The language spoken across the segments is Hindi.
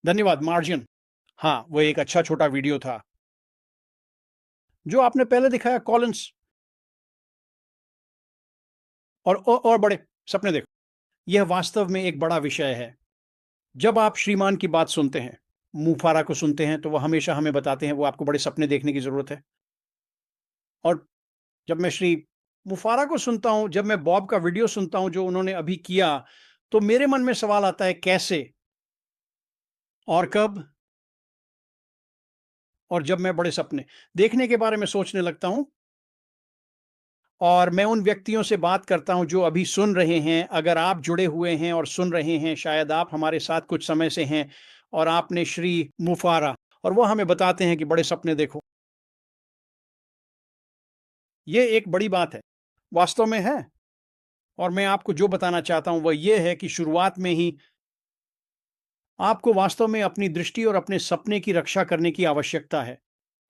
धन्यवाद मार्जिन। हाँ, वो एक अच्छा छोटा वीडियो था। जो आपने पहले दिखाया कॉलिन्स और बड़े सपने देखो, यह वास्तव में एक बड़ा विषय है। जब आप श्रीमान की बात सुनते हैं, मुफारा को सुनते हैं, तो वो हमेशा हमें बताते हैं वो आपको बड़े सपने देखने की ज़रूरत है। और जब मैं श्री मुफारा को सुनता हूँ, जब मैं बॉब का वीडियो सुनता हूँ जो उन्होंने अभी किया, तो मेरे मन में सवाल आता है कैसे और कब? और जब मैं बड़े सपने देखने के बारे में सोचने लगता हूँ और मैं उन व्यक्तियों से बात करता हूँ जो अभी सुन रहे हैं, अगर आप जुड़े हुए हैं और सुन रहे हैं, शायद आप हमारे साथ कुछ समय से हैं और आपने श्री मुफारा और वो हमें बताते हैं कि बड़े सपने देखो। ये एक बड़ी बात है, वास्तव में है। और मैं आपको जो बताना चाहता हूँ, वह ये है कि शुरुआत में ही आपको वास्तव में अपनी दृष्टि और अपने सपने की रक्षा करने की आवश्यकता है।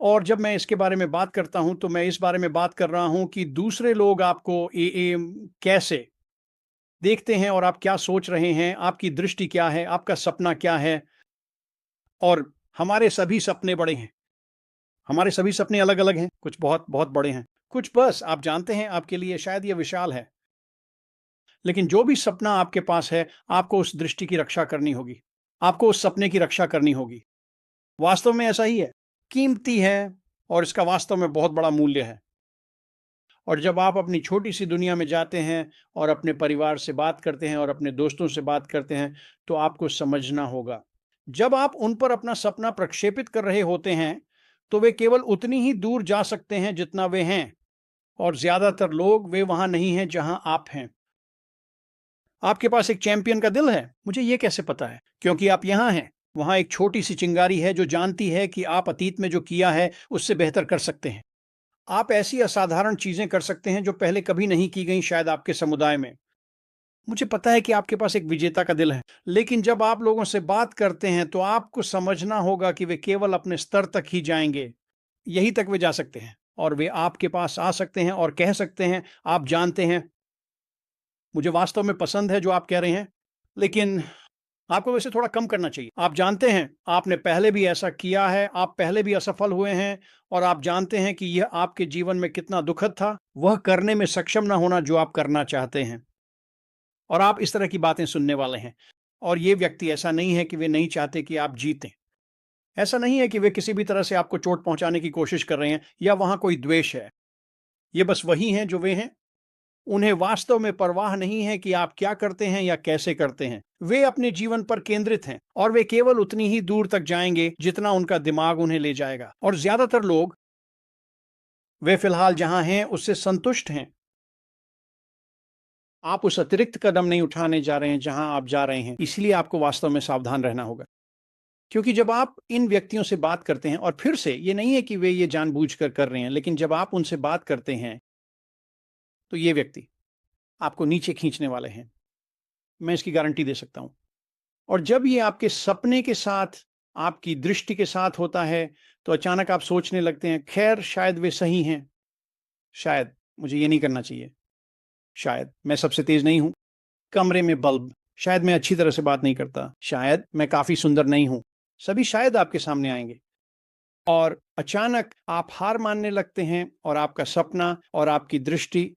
और जब मैं इसके बारे में बात करता हूँ, तो मैं इस बारे में बात कर रहा हूँ कि दूसरे लोग आपको कैसे देखते हैं और आप क्या सोच रहे हैं, आपकी दृष्टि क्या है, आपका सपना क्या है। और हमारे सभी सपने बड़े हैं, हमारे सभी सपने अलग-अलग हैं, कुछ बहुत-बहुत बड़े हैं, कुछ बस आप जानते हैं आपके लिए शायद ये विशाल है। लेकिन जो भी सपना आपके पास है, आपको उस दृष्टि की रक्षा करनी होगी, आपको उस सपने की रक्षा करनी होगी। वास्तव में ऐसा ही है, कीमती है और इसका वास्तव में बहुत बड़ा मूल्य है। और जब आप अपनी छोटी-सी दुनिया में जाते हैं और अपने परिवार से बात करते हैं और अपने दोस्तों से बात करते हैं, तो आपको समझना होगा। जब आप उन पर अपना सपना प्रक्षेपित कर रहे होते हैं, तो वे केवल उतनी ही दूर जा सकते हैं जितना वे हैं और ज़्यादातर लोग वे वहाँ नहीं हैं जहाँ आप हैं। आपके पास एक चैंपियन का दिल है? मुझे ये कैसे पता है? क्योंकि आप यहाँ हैं। वहाँ एक छोटी-सी चिंगारी है जो जानती है कि आप अतीत में जो किया है, उससे बेहतर कर सकते हैं। आप ऐसी असाधारण चीज़ें कर सकते हैं जो पहले कभी नहीं की गई शायद आपके समुदाय में। मुझे पता है कि आपके पास एक विजेता का दिल है, लेकिन जब आप लोगों से बात करते हैं तो आपको समझना होगा कि वे केवल अपने स्तर तक ही जाएँगे। यहीं तक वे जा सकते हैं और वे आपके पास आ सकते हैं और कह सकते हैं, "आप जानते हैं, मुझे वास्तव में पसंद है जो आप कह रहे हैं, लेकिन आपको वैसे थोड़ा कम करना चाहिए। आप जानते हैं, आपने पहले भी ऐसा किया है, आप पहले भी असफल हुए हैं और आप जानते हैं कि यह आपके जीवन में कितना दुखद था, वह करने में सक्षम ना होना जो आप करना चाहते हैं। और आप इस तरह की बातें सुनने वाले हैं। और ये व्यक्ति ऐसा नहीं है कि वे नहीं चाहते कि आप जीतें। ऐसा नहीं है कि वे किसी भी तरह से आपको चोट पहुँचाने की कोशिश कर रहे हैं या वहाँ कोई द्वेष है। ये बस वही हैं जो वे हैं। उन्हें वास्तव में परवाह नहीं है कि आप क्या करते हैं या कैसे करते हैं। वे अपने जीवन पर केंद्रित हैं और वे केवल उतनी ही दूर तक जाएँगे जितना उनका दिमाग उन्हें ले जाएगा। और ज़्यादातर लोग वे फ़िलहाल जहाँ हैं उससे संतुष्ट हैं। आप उस अतिरिक्त कदम नहीं उठाने जा रहे हैं जहाँ आप जा रहे हैं। इसलिए आपको वास्तव में सावधान रहना होगा। क्योंकि जब आप इन व्यक्तियों से बात करते हैं और फिर से ये नहीं है कि वे ये जानबूझकर कर रहे हैं, लेकिन जब आप उनसे बात करते हैं, तो ये व्यक्ति आपको नीचे खींचने वाले हैं। मैं इसकी गारंटी दे सकता हूँ। और जब ये आपके सपने के साथ, आपकी दृष्टि के साथ होता है, तो अचानक आप सोचने लगते हैं, खैर शायद वे सही हैं, शायद मुझे ये नहीं करना चाहिए, शायद मैं सबसे तेज़ नहीं हूँ, कमरे में बल्ब, शायद मैं अच्छी तरह से बात नहीं करता, शायद मैं काफ़ी सुंदर नहीं हूँ। सभी शायद आपके सामने आएँगे और अचानक आप हार मानने लगते हैं और आपका सपना और आपकी दृष्टि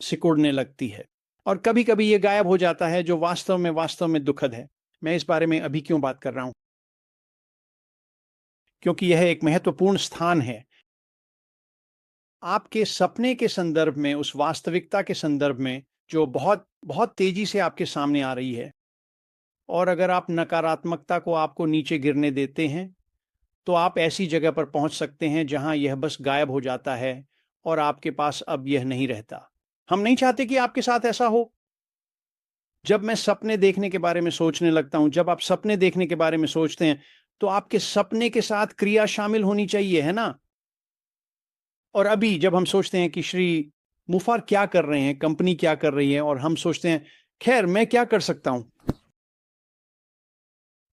सिकुड़ने लगती है। और कभी-कभी ये गायब हो जाता है जो वास्तव में दुखद है। मैं इस बारे में अभी क्यों बात कर रहा हूँ? क्योंकि यह एक महत्वपूर्ण स्थान है। आपके सपने के संदर्भ में, उस वास्तविकता के संदर्भ में जो बहुत, बहुत तेज़ी से आपके सामने आ रही है और अगर आप नकारात्मकता को आपको नीचे गिरने देते हैं, तो आप ऐसी जगह पर पहुंच सकते हैं जहां यह बस गायब हो जाता है और आपके पास अब यह नहीं रहता। हम नहीं चाहते कि आपके साथ ऐसा हो। जब मैं सपने देखने के बारे में सोचने लगता हूं, जब आप सपने देखने के बारे में सोचते हैं, तो आपके सपने के साथ क्रिया शामिल होनी चाहिए, है ना? और अभी जब हम सोचते हैं कि श्री मुफार क्या कर रहे हैं, कंपनी क्या कर रही है और हम सोचते हैं, खैर मैं क्या कर सकता हूं?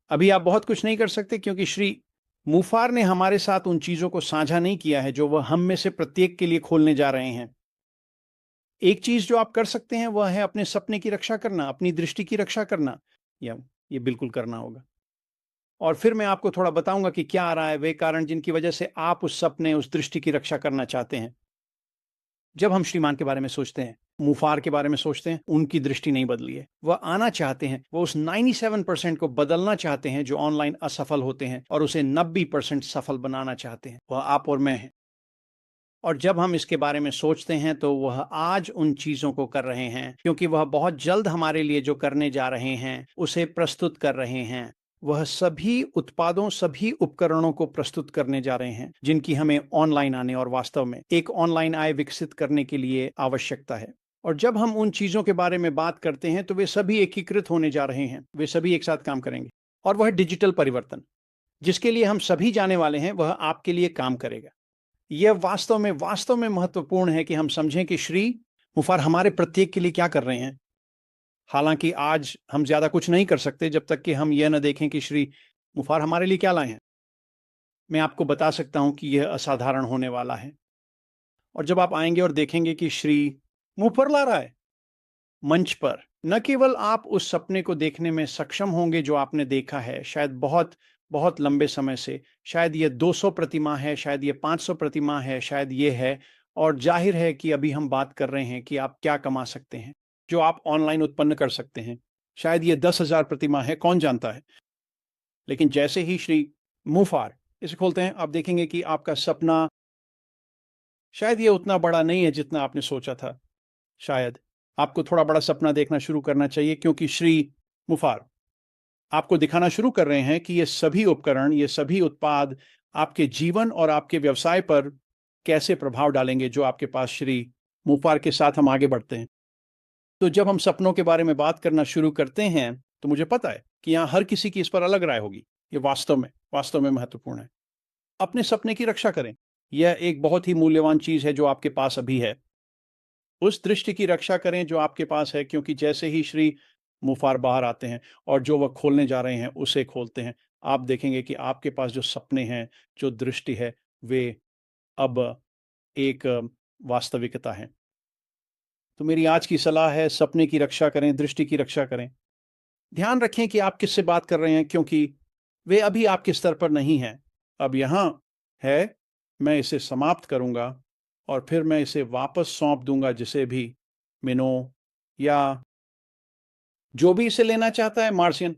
अभी आप बहुत कुछ नहीं कर सकते क्योंकि श्री मुफार ने हमारे साथ उन चीज़ों को साझा नहीं किया है जो वह हम में से प्रत्येक के लिए खोलने जा रहे हैं। एक चीज़ जो आप कर सकते हैं वह है अपने सपने की रक्षा करना, अपनी दृष्टि की रक्षा करना। या ये बिल्कुल करना होगा। और फिर मैं आपको थोड़ा बताऊंगा कि क्या आ रहा है वे कारण जिनकी वजह से आप उस सपने, उस दृष्टि की रक्षा करना चाहते हैं। जब हम श्रीमान के बारे में सोचते हैं, मुफार के बारे में सोचते हैं, उनकी दृष्टि नहीं बदली है। वह आना चाहते हैं, वो उस 97% को बदलना चाहते हैं जो ऑनलाइन असफल होते हैं और उसे 90% सफल बनाना चाहते हैं। वह आप और मैं हैं। और जब हम इसके बारे में सोचते हैं तो वह आज उन चीज़ों को कर रहे हैं क्योंकि वह बहुत जल्द हमारे लिए जो करने जा रहे हैं उसे प्रस्तुत कर रहे हैं। वह सभी उत्पादों, सभी उपकरणों को प्रस्तुत करने जा रहे हैं जिनकी हमें ऑनलाइन आने और वास्तव में एक ऑनलाइन आय विकसित करने के लिए आवश्यकता है। और जब हम उन चीज़ों के बारे में बात करते हैं तो वे सभी एकीकृत होने जा रहे हैं, वे सभी एक साथ काम करेंगे। और वह डिजिटल परिवर्तन जिसके लिए हम सभी जाने वाले हैं वह आपके लिए काम करेगा। यह वास्तव में महत्वपूर्ण है कि हम समझें कि श्री मुफार हमारे प्रत्येक के लिए क्या कर रहे हैं। हालांकि आज हम ज्यादा कुछ नहीं कर सकते जब तक कि हम यह न देखें कि श्री मुफार हमारे लिए क्या लाए हैं। मैं आपको बता सकता हूं कि यह असाधारण होने वाला है। और जब आप आएंगे और देखेंगे कि श्री मुंह पर ला रहा है मंच पर, न केवल आप उस सपने को देखने में सक्षम होंगे जो आपने देखा है शायद बहुत बहुत लंबे समय से, शायद ये 200 प्रतिमा है, शायद ये 500 प्रतिमा है, शायद ये है। और जाहिर है कि अभी हम बात कर रहे हैं कि आप क्या कमा सकते हैं जो आप ऑनलाइन उत्पन्न कर सकते हैं। शायद ये 10,000 प्रतिमा है, कौन जानता है। लेकिन जैसे ही श्री मुफार इसे खोलते हैं आप देखेंगे कि आपका सपना शायद ये उतना बड़ा नहीं है जितना आपने सोचा था। शायद आपको थोड़ा बड़ा सपना देखना शुरू करना चाहिए क्योंकि श्री मुफार आपको दिखाना शुरू कर रहे हैं कि ये सभी उपकरण, ये सभी उत्पाद आपके जीवन और आपके व्यवसाय पर कैसे प्रभाव डालेंगे जो आपके पास श्री मुफार के साथ हम आगे बढ़ते हैं। तो जब हम सपनों के बारे में बात करना शुरू करते हैं तो मुझे पता है कि यहाँ हर किसी की इस पर अलग राय होगी। ये वास्तव में महत्वपूर्ण है। अपने सपने की रक्षा करें। यह एक बहुत ही मूल्यवान चीज है जो आपके पास अभी है। उस दृष्टि की रक्षा करें जो आपके पास है क्योंकि जैसे ही श्री मुफार बाहर आते हैं और जो वह खोलने जा रहे हैं उसे खोलते हैं, आप देखेंगे कि आपके पास जो सपने हैं, जो दृष्टि है, वे अब एक वास्तविकता है। तो मेरी आज की सलाह है, सपने की रक्षा करें, दृष्टि की रक्षा करें। ध्यान रखें कि आप किससे बात कर रहे हैं क्योंकि वे अभी आपके स्तर पर नहीं हैं। अब यहाँ है, मैं इसे समाप्त करूँगा और फिर मैं इसे वापस सौंप दूँगा जिसे भी, मिनो या जो भी इसे लेना चाहता है, मार्शियन।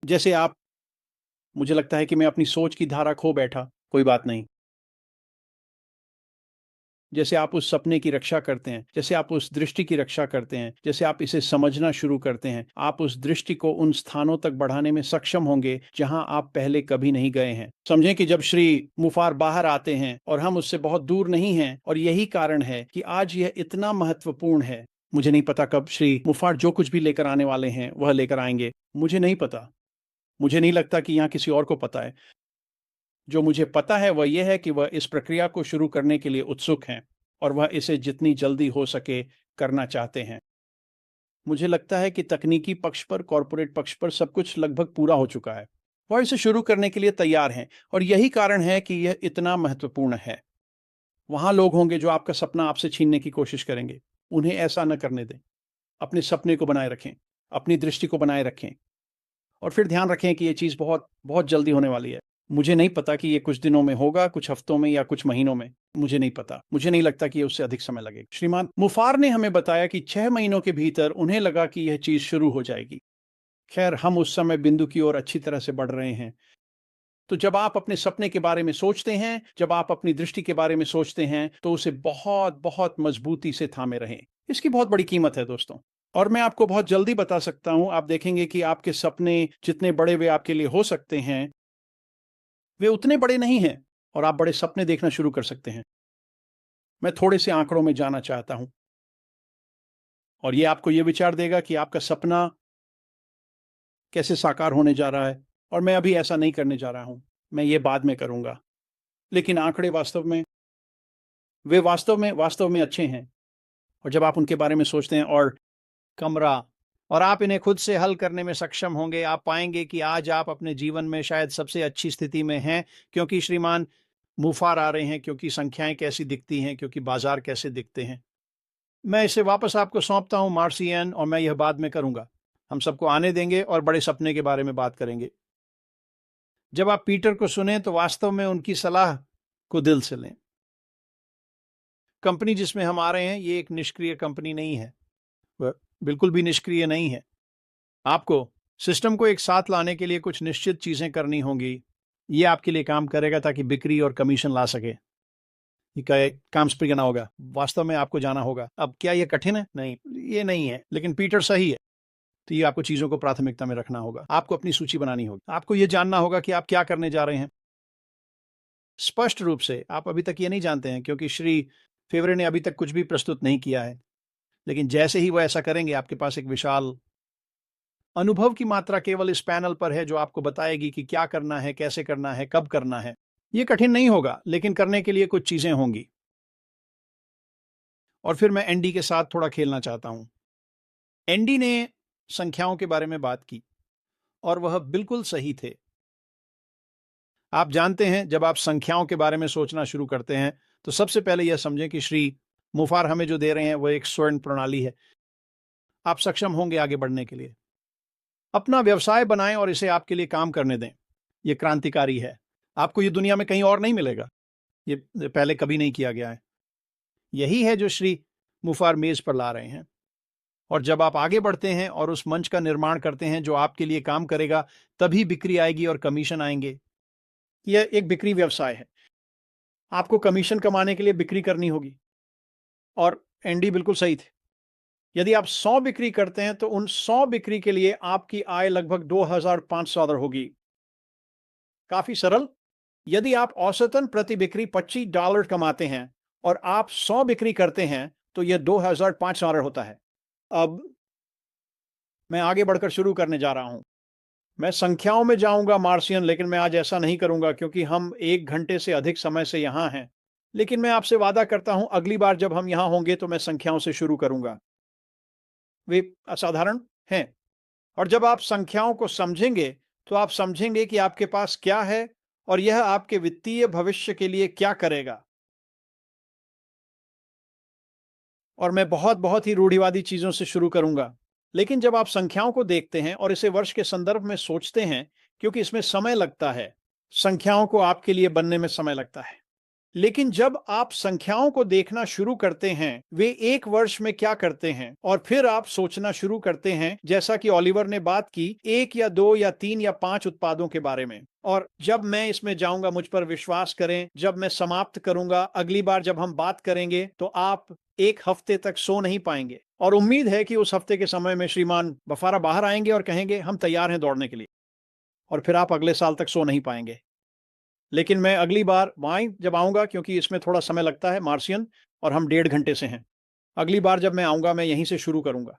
जैसे आप, मुझे लगता है कि मैं अपनी सोच की धारा खो बैठा, कोई बात नहीं। जैसे आप उस सपने की रक्षा करते हैं, जैसे आप उस दृष्टि की रक्षा करते हैं, जैसे आप इसे समझना शुरू करते हैं, आप उस दृष्टि को उन स्थानों तक बढ़ाने में सक्षम होंगे जहां आप पहले कभी नहीं गए हैं। समझें कि जब श्री मुफार बाहर आते हैं और हम उससे बहुत दूर नहीं हैं, और यही कारण है कि आज यह इतना महत्वपूर्ण है। मुझे नहीं पता कब श्री मुफार जो कुछ भी लेकर आने वाले हैं वह लेकर आएंगे, मुझे नहीं पता। मुझे नहीं लगता कि यहाँ किसी और को पता है। जो मुझे पता है वह यह है कि वह इस प्रक्रिया को शुरू करने के लिए उत्सुक हैं और वह इसे जितनी जल्दी हो सके करना चाहते हैं। मुझे लगता है कि तकनीकी पक्ष पर, कॉरपोरेट पक्ष पर सब कुछ लगभग पूरा हो चुका है। वह इसे शुरू करने के लिए तैयार हैं और यही कारण है कि यह इतना महत्वपूर्ण है। वहां लोग होंगे जो आपका सपना आपसे छीनने की कोशिश करेंगे। उन्हें ऐसा न करने दें। अपने सपने को बनाए रखें, अपनी दृष्टि को बनाए रखें और फिर ध्यान रखें कि ये चीज़ बहुत बहुत जल्दी होने वाली है। मुझे नहीं पता कि ये कुछ दिनों में होगा, कुछ हफ्तों में या कुछ महीनों में। मुझे नहीं पता। मुझे नहीं लगता कि ये उससे अधिक समय लगेगा। श्रीमान मुफार ने हमें बताया कि 6 महीनों के भीतर उन्हें लगा कि यह चीज़ शुरू हो जाएगी। खैर, हम उस समय बिंदु की ओर अच्छी तरह से बढ़ रहे हैं। तो जब आप अपने सपने के बारे में सोचते हैं, जब आप अपनी दृष्टि के बारे में सोचते हैं, तो उसे बहुत-बहुत मजबूती से थामे रहें। इसकी बहुत बड़ी कीमत है दोस्तों। और मैं आपको बहुत जल्दी बता सकता हूँ, आप देखेंगे कि आपके सपने जितने बड़े वे आपके लिए हो सकते हैं, वे उतने बड़े नहीं हैं और आप बड़े सपने देखना शुरू कर सकते हैं। मैं थोड़े से आंकड़ों में जाना चाहता हूँ और ये आपको ये विचार देगा कि आपका सपना कैसे साकार होने जा रहा है। और मैं अभी ऐसा नहीं करने जा रहा हूँ, मैं ये बाद में करूँगा। लेकिन आंकड़े वास्तव में अच्छे हैं। और जब आप उनके बारे में सोचते हैं और कमरा, और आप इन्हें खुद से हल करने में सक्षम होंगे, आप पाएंगे कि आज आप अपने जीवन में शायद सबसे अच्छी स्थिति में हैं क्योंकि श्रीमान मुफार आ रहे हैं, क्योंकि संख्याएं कैसी दिखती हैं, क्योंकि बाजार कैसे दिखते हैं। मैं इसे वापस आपको सौंपता हूं, मार्सियन, और मैं यह बाद में करूंगा। हम सबको आने देंगे और बड़े सपने के बारे में बात करेंगे। जब आप पीटर को सुने तो वास्तव में उनकी सलाह को दिल से लें। कंपनी जिसमें हम आ रहे हैं ये एक निष्क्रिय कंपनी नहीं है, वह बिल्कुल भी निष्क्रिय नहीं है। आपको सिस्टम को एक साथ लाने के लिए कुछ निश्चित चीजें करनी होंगी। ये आपके लिए काम करेगा ताकि बिक्री और कमीशन ला सके। ये काम स्प्रिगना होगा। वास्तव में आपको जाना होगा। अब क्या ये कठिन है? नहीं, ये नहीं है, लेकिन पीटर सही है। तो ये आपको चीजों को प्राथमिकता में रखना होगा। आपको अपनी सूची बनानी होगी। आपको ये जानना होगा कि आप क्या करने जा रहे हैं। स्पष्ट रूप से आप अभी तक ये नहीं जानते हैं क्योंकि श्री फेवरे ने अभी तक कुछ भी प्रस्तुत नहीं किया है, लेकिन जैसे ही वो ऐसा करेंगे आपके पास एक विशाल अनुभव की मात्रा केवल इस पैनल पर है जो आपको बताएगी कि क्या करना है, कैसे करना है, कब करना है। ये कठिन नहीं होगा, लेकिन करने के लिए कुछ चीजें होंगी। और फिर मैं एनडी के साथ थोड़ा खेलना चाहता हूं। एनडी ने संख्याओं के बारे में बात की और वह बिल्कुल सही थे। आप जानते हैं, जब आप संख्याओं के बारे में सोचना शुरू करते हैं तो सबसे पहले यह समझें कि श्री मुफार हमें जो दे रहे हैं वह एक स्वर्ण प्रणाली है। आप सक्षम होंगे आगे बढ़ने के लिए। अपना व्यवसाय बनाएं और इसे आपके लिए काम करने दें। यह क्रांतिकारी है। आपको यह दुनिया में कहीं और नहीं मिलेगा। ये पहले कभी नहीं किया गया है। यही है जो श्री मुफार मेज पर ला रहे हैं। और जब आप आगे बढ़ते हैं और उस मंच का निर्माण करते हैं जो आपके लिए काम करेगा, तभी बिक्री आएगी और कमीशन आएंगे। यह एक बिक्री व्यवसाय है। आपको कमीशन कमाने के लिए बिक्री करनी होगी। और एनडी बिल्कुल सही थे। यदि आप 100 बिक्री करते हैं तो उन 100 बिक्री के लिए आपकी आय लगभग $2,500 होगी। काफी सरल। यदि आप औसतन प्रति बिक्री $25 कमाते हैं और आप 100 बिक्री करते हैं तो यह $2,500 होता है। अब मैं आगे बढ़कर शुरू करने जा रहा हूं। मैं संख्याओं में जाऊंगा मार्सियन, लेकिन मैं आज ऐसा नहीं करूंगा क्योंकि हम 1 घंटे से अधिक समय से यहां हैं। लेकिन मैं आपसे वादा करता हूं, अगली बार जब हम यहां होंगे तो मैं संख्याओं से शुरू करूंगा। वे असाधारण हैं। और जब आप संख्याओं को समझेंगे तो आप समझेंगे कि आपके पास क्या है और यह आपके वित्तीय भविष्य के लिए क्या करेगा। और मैं बहुत बहुत ही रूढ़िवादी चीजों से शुरू करूंगा। लेकिन जब आप संख्याओं को देखते हैं और इसे वर्ष के संदर्भ में सोचते हैं, क्योंकि इसमें समय लगता है, संख्याओं को आपके लिए बनने में समय लगता है। लेकिन जब आप संख्याओं को देखना शुरू करते हैं, वे एक वर्ष में क्या करते हैं, और फिर आप सोचना शुरू करते हैं, जैसा कि ओलिवर ने बात की, 1 या 2 या 3 या 5 उत्पादों के बारे में। और जब मैं इसमें जाऊंगा, मुझ पर विश्वास करें, जब मैं समाप्त करूंगा, अगली बार जब हम बात करेंगे तो आप 1 हफ्ते तक सो नहीं पाएंगे। और उम्मीद है कि उस हफ्ते के समय में श्रीमान बफारा बाहर आएंगे और कहेंगे हम तैयार हैं दौड़ने के लिए। और फिर आप अगले साल तक सो नहीं पाएंगे। लेकिन मैं अगली बार वहाँ जब आऊँगा, क्योंकि इसमें थोड़ा समय लगता है मार्सियन, और हम 1.5 घंटे से हैं। अगली बार जब मैं आऊँगा मैं यहीं से शुरू करूँगा।